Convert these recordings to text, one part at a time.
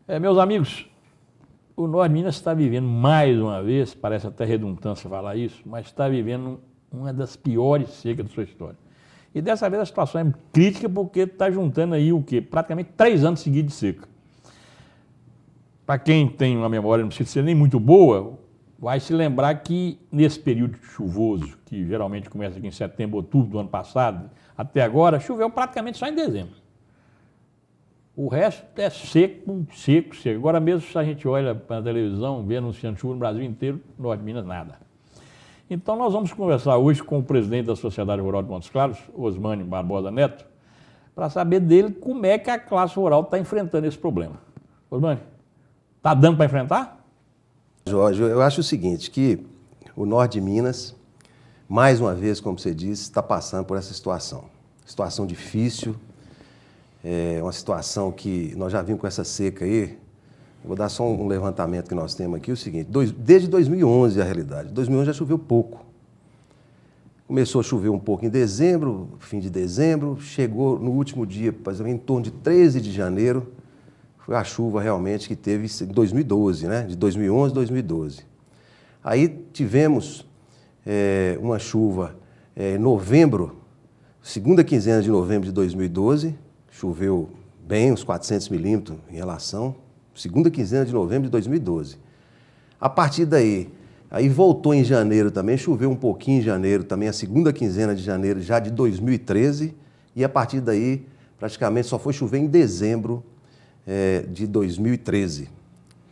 Meus amigos, o Norte de Minas está vivendo mais uma vez, parece até redundância falar isso, mas está vivendo uma das piores secas da sua história. E dessa vez a situação é crítica porque está juntando aí o quê? Praticamente 3 anos seguidos de seca. Para quem tem uma memória, não precisa ser nem muito boa, vai se lembrar que nesse período chuvoso, que geralmente começa aqui em setembro, outubro do ano passado, até agora, choveu praticamente só em dezembro. O resto é seco, seco, seco. Agora mesmo, se a gente olha para a televisão, vê anunciando chuva no Brasil inteiro, Norte de Minas, nada. Então, nós vamos conversar hoje com o presidente da Sociedade Rural de Montes Claros, Osmânio Barbosa Neto, para saber dele como é que a classe rural está enfrentando esse problema. Osmânio, está dando para enfrentar? Jorge, eu acho o seguinte, que o Norte de Minas, mais uma vez, como você disse, está passando por essa situação. Situação difícil. É uma situação que nós já vimos com essa seca aí. Vou dar só um levantamento que nós temos aqui, o seguinte, desde 2011 a realidade. 2011 já choveu pouco. Começou a chover um pouco em dezembro, fim de dezembro, chegou no último dia, em torno de 13 de janeiro, foi a chuva realmente que teve em 2012, né? De 2011 a 2012. Aí tivemos uma chuva em novembro, segunda quinzena de novembro de 2012, choveu bem, uns 400 milímetros em relação, segunda quinzena de novembro de 2012. A partir daí, aí voltou em janeiro também, choveu um pouquinho em janeiro também, a segunda quinzena de janeiro já de 2013, e a partir daí praticamente só foi chover em dezembro de 2013,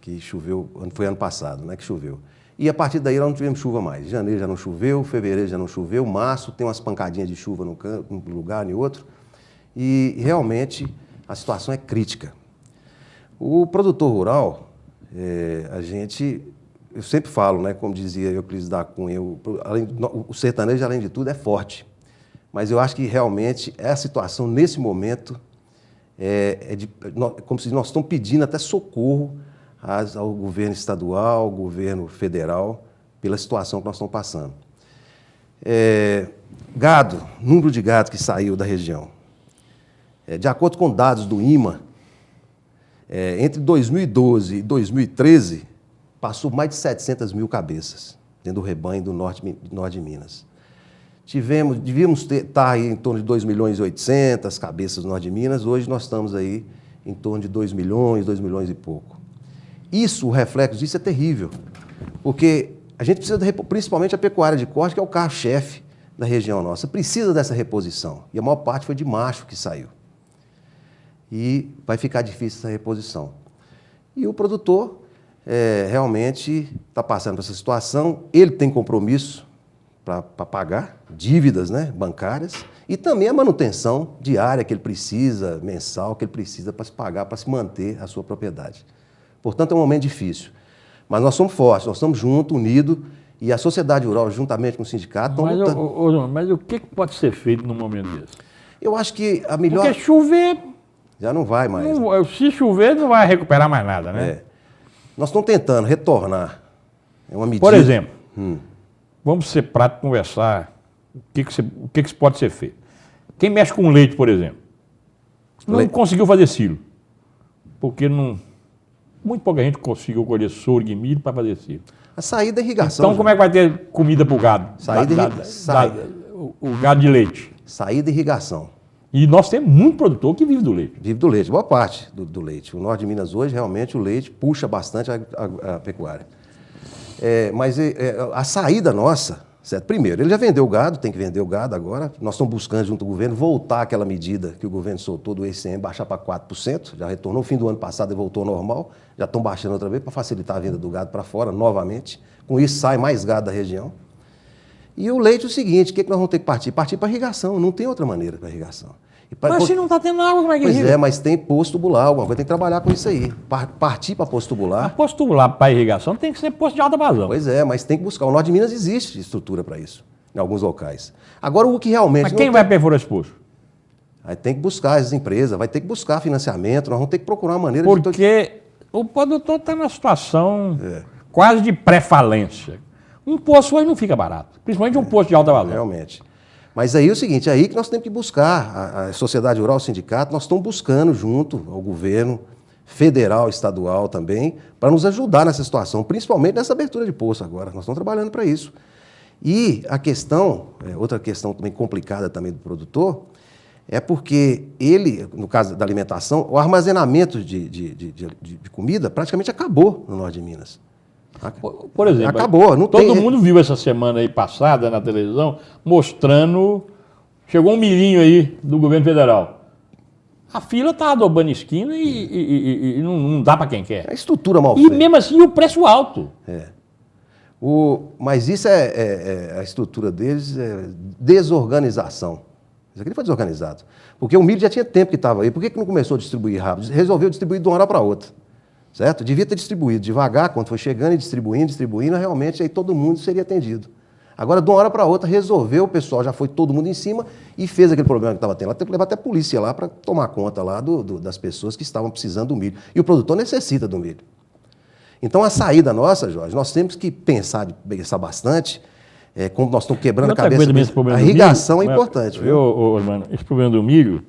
que choveu, foi ano passado, né, que choveu. E a partir daí nós não tivemos chuva mais. Janeiro já não choveu, fevereiro já não choveu, março tem umas pancadinhas de chuva num lugar, em outro. E realmente a situação é crítica. O produtor rural, eu sempre falo, né, como dizia Euclides da Cunha, o sertanejo, além de tudo, é forte. Mas eu acho que realmente a situação nesse momento como se nós estamos pedindo até socorro ao governo estadual, ao governo federal, pela situação que nós estamos passando. Gado, número de gado que saiu da região. De acordo com dados do IMA, entre 2012 e 2013, passou mais de 700 mil cabeças dentro do rebanho do norte de Minas. Devíamos estar aí em torno de 2 milhões e 800 cabeças no norte de Minas, hoje nós estamos aí em torno de 2 milhões e pouco. Isso, o reflexo disso é terrível, porque a gente precisa, principalmente a pecuária de corte, que é o carro-chefe da região nossa, precisa dessa reposição, e a maior parte foi de macho que saiu. E vai ficar difícil essa reposição. E o produtor realmente está passando por essa situação, ele tem compromisso para pagar dívidas, né, bancárias e também a manutenção diária que ele precisa, mensal, que ele precisa para se pagar, para se manter a sua propriedade. Portanto, é um momento difícil. Mas nós somos fortes, nós estamos juntos, unidos, e a sociedade rural, juntamente com o sindicato, estão lutando. Mas o que pode ser feito num momento desse? Eu acho que a melhor... Porque chover... Já não vai mais. Não, né? Se chover, não vai recuperar mais nada, né? Nós estamos tentando retornar. É uma medida... Por exemplo, vamos ser práticos e conversar o que pode ser feito. Quem mexe com leite, por exemplo, não conseguiu fazer silo. Porque muito pouca gente conseguiu colher sorgo e milho para fazer silo. A saída da irrigação. Então, como é que vai ter comida para o gado? O gado de leite. Saída da irrigação. E nós temos muito produtor que vive do leite. Vive do leite, boa parte do leite. O norte de Minas hoje, realmente, o leite puxa bastante a pecuária. Mas a saída nossa, certo? Primeiro, ele já vendeu o gado, tem que vender o gado agora. Nós estamos buscando, junto ao governo, voltar àquela medida que o governo soltou do ICM, baixar para 4%. Já retornou, no fim do ano passado e voltou ao normal. Já estão baixando outra vez para facilitar a venda do gado para fora, novamente. Com isso, sai mais gado da região. E o leite é o seguinte, o que nós vamos ter que partir? Partir para irrigação, não tem outra maneira para irrigação. Mas se não está tendo água, como é que irriga? Pois mas tem posto tubular, alguma coisa, tem que trabalhar com isso aí. Partir para posto tubular. A posto tubular para irrigação tem que ser posto de alta vazão. Pois mas tem que buscar. O norte de Minas existe estrutura para isso, em alguns locais. Agora, o que realmente... Mas quem vai perfurar esse poço? Aí tem que buscar as empresas, vai ter que buscar financiamento, nós vamos ter que procurar uma maneira Porque o produtor está numa situação quase de pré-falência. Um poço hoje não fica barato, principalmente um poço de alta vazão. Realmente. Mas aí é o seguinte, é aí que nós temos que buscar, a sociedade rural, o sindicato, nós estamos buscando junto ao governo, federal, estadual também, para nos ajudar nessa situação, principalmente nessa abertura de poço agora. Nós estamos trabalhando para isso. E a questão, outra questão também complicada também do produtor, é porque ele, no caso da alimentação, o armazenamento de comida praticamente acabou no norte de Minas. Por exemplo, acabou. Não todo mundo viu essa semana aí passada na televisão mostrando, chegou um milhinho aí do governo federal. A fila está adobando esquina e não dá para quem quer. É a estrutura mal feita. E mesmo assim o preço alto. Mas isso a estrutura deles é desorganização. Isso aqui foi desorganizado. Porque o milho já tinha tempo que estava aí. Por que não começou a distribuir rápido? Resolveu distribuir de uma hora para outra. Certo? Devia ter distribuído devagar, quando foi chegando e distribuindo, realmente aí todo mundo seria atendido. Agora, de uma hora para outra, resolveu, o pessoal já foi todo mundo em cima e fez aquele problema que estava tendo. Lá teve que levar até a polícia lá para tomar conta lá das pessoas que estavam precisando do milho. E o produtor necessita do milho. Então, a saída nossa, Jorge, nós temos que pensar bastante, como nós estamos quebrando a cabeça. A irrigação é importante. Mano, esse problema do milho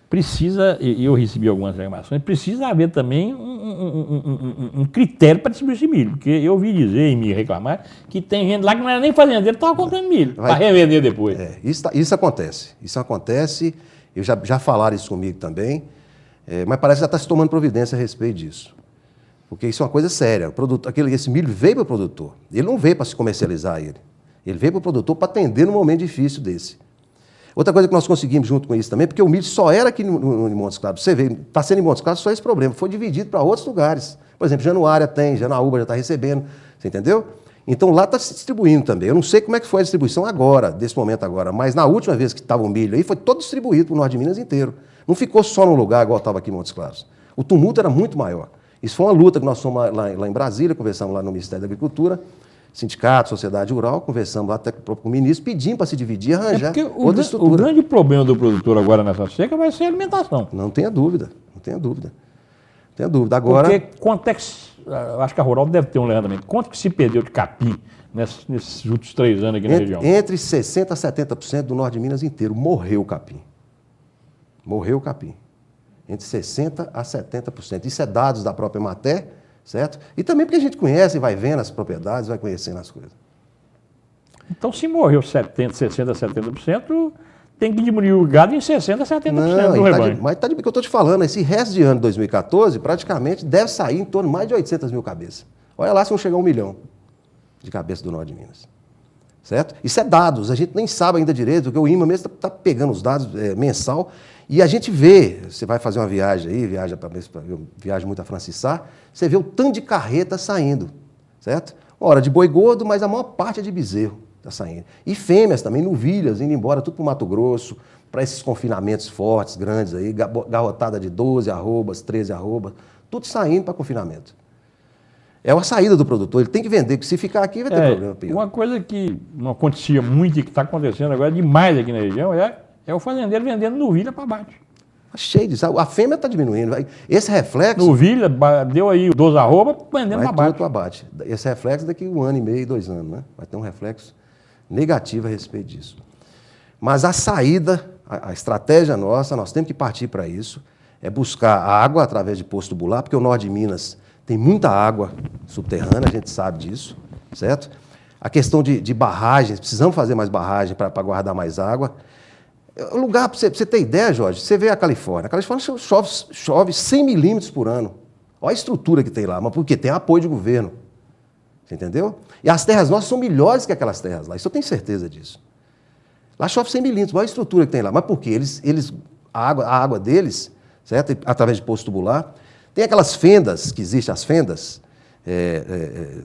precisa, e eu recebi algumas reclamações, precisa haver também um critério para distribuir esse milho. Porque eu ouvi dizer e me reclamar que tem gente lá que não era nem fazendeiro, estava comprando milho para revender depois. Isso acontece. Isso acontece, já falaram isso comigo também, mas parece que já está se tomando providência a respeito disso. Porque isso é uma coisa séria. Esse milho veio para o produtor. Ele não veio para se comercializar ele. Ele veio para o produtor para atender num momento difícil desse. Outra coisa que nós conseguimos junto com isso também, porque o milho só era aqui em Montes Claros. Você vê, está sendo em Montes Claros só esse problema. Foi dividido para outros lugares. Por exemplo, Januária tem, Janaúba já está recebendo. Você entendeu? Então lá está se distribuindo também. Eu não sei como é que foi a distribuição agora, desse momento agora, mas na última vez que estava o milho aí, foi todo distribuído para o norte de Minas inteiro. Não ficou só num lugar igual estava aqui em Montes Claros. O tumulto era muito maior. Isso foi uma luta que nós fomos lá em Brasília, conversamos lá no Ministério da Agricultura, sindicato, sociedade rural, conversamos lá até com o ministro, pedimos para se dividir, arranjar outra estrutura. O grande problema do produtor agora nessa seca vai ser a alimentação. Não tenha dúvida, não tenha dúvida. Não tenha dúvida. Agora, porque quanto é que, acho que a Rural deve ter um levantamento, quanto que se perdeu de capim nesses últimos 3 anos aqui na região? Entre 60% a 70% do norte de Minas inteiro morreu o capim. Morreu o capim. Entre 60% a 70%. Isso é dados da própria Emater, certo? E também porque a gente conhece, vai vendo as propriedades, vai conhecendo as coisas. Então, se morreu 60%, 70%, tem que diminuir o gado em 60% a 70% do rebanho. Mas o que eu estou te falando, esse resto de ano de 2014, praticamente deve sair em torno de mais de 800 mil cabeças. Olha lá se não chegar a 1 milhão de cabeças do norte de Minas. Certo? Isso é dados, a gente nem sabe ainda direito, porque o INMA mesmo está pegando os dados mensal. E a gente vê, você vai fazer uma viagem aí, viaja muito a Francis Sá, você vê o tanto de carreta saindo, certo? Uma hora de boi gordo, mas a maior parte é de bezerro está saindo. E fêmeas também, novilhas, indo embora, tudo para o Mato Grosso, para esses confinamentos fortes, grandes aí, garrotada de 12 arrobas, 13 arrobas, tudo saindo para confinamento. É uma saída do produtor, ele tem que vender, porque se ficar aqui vai ter problema pior. Uma coisa que não acontecia muito e que está acontecendo agora demais aqui na região é o fazendeiro vendendo novilha para baixo. Está cheio disso. A fêmea está diminuindo. Esse reflexo... Novilha, deu aí 12 arroba, vendendo para baixo. Tudo para baixo. Esse reflexo daqui 1 ano e meio, 2 anos, né? Vai ter um reflexo negativo a respeito disso. Mas a saída, a estratégia nossa, nós temos que partir para isso, é buscar água através de poço tubular, porque o norte de Minas tem muita água subterrânea, a gente sabe disso, certo? A questão de barragens, precisamos fazer mais barragem para guardar mais água. O lugar, para você ter ideia, Jorge, você vê a Califórnia. A Califórnia chove 100 milímetros por ano. Olha a estrutura que tem lá, mas por quê? Tem apoio de governo. Você entendeu? E as terras nossas são melhores que aquelas terras lá, isso eu tenho certeza disso. Lá chove 100 milímetros, olha a estrutura que tem lá. Mas por quê? A água deles, certo? Através de poço tubular, tem aquelas fendas que existem, as fendas,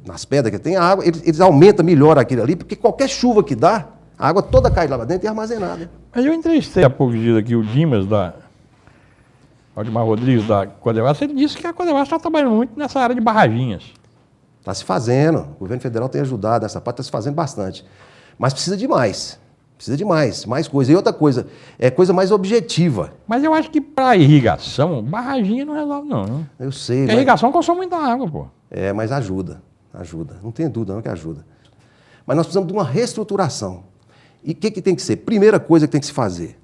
nas pedras que tem a água, eles aumentam melhor aquilo ali, porque qualquer chuva que dá, a água toda cai lá dentro e é armazenada. Mas eu entrevistei há poucos dias aqui o Dimas, Valdemar Rodrigues, da Codevasf. Ele disse que a Codevasf está trabalhando muito nessa área de barraginhas. Está se fazendo. O governo federal tem ajudado nessa parte, está se fazendo bastante. Mas precisa de mais. Precisa de mais coisa. E outra coisa, é coisa mais objetiva. Mas eu acho que para irrigação, barraginha não resolve não. Eu sei. Porque a irrigação consome muita água, pô. Mas ajuda. Não tem dúvida não que ajuda. Mas nós precisamos de uma reestruturação. E o que tem que ser? Primeira coisa que tem que se fazer,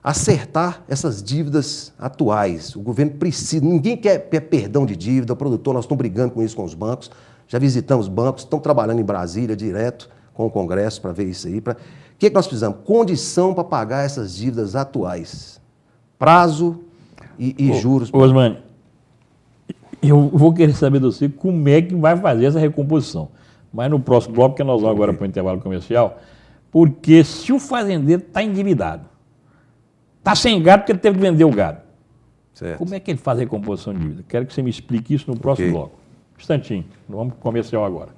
acertar essas dívidas atuais. O governo precisa, ninguém quer perdão de dívida, o produtor, nós estamos brigando com isso com os bancos, já visitamos bancos, estamos trabalhando em Brasília direto com o Congresso para ver isso aí. O que nós precisamos? Condição para pagar essas dívidas atuais. Prazo e juros. Osmani, eu vou querer saber de você como é que vai fazer essa recomposição. Mas no próximo bloco, que nós vamos agora para o intervalo comercial, porque se o fazendeiro está endividado, está sem gado porque ele teve que vender o gado, Certo. como é que ele faz a recomposição de dívida? Quero que você me explique isso no próximo bloco. Um instantinho, vamos para o comercial agora.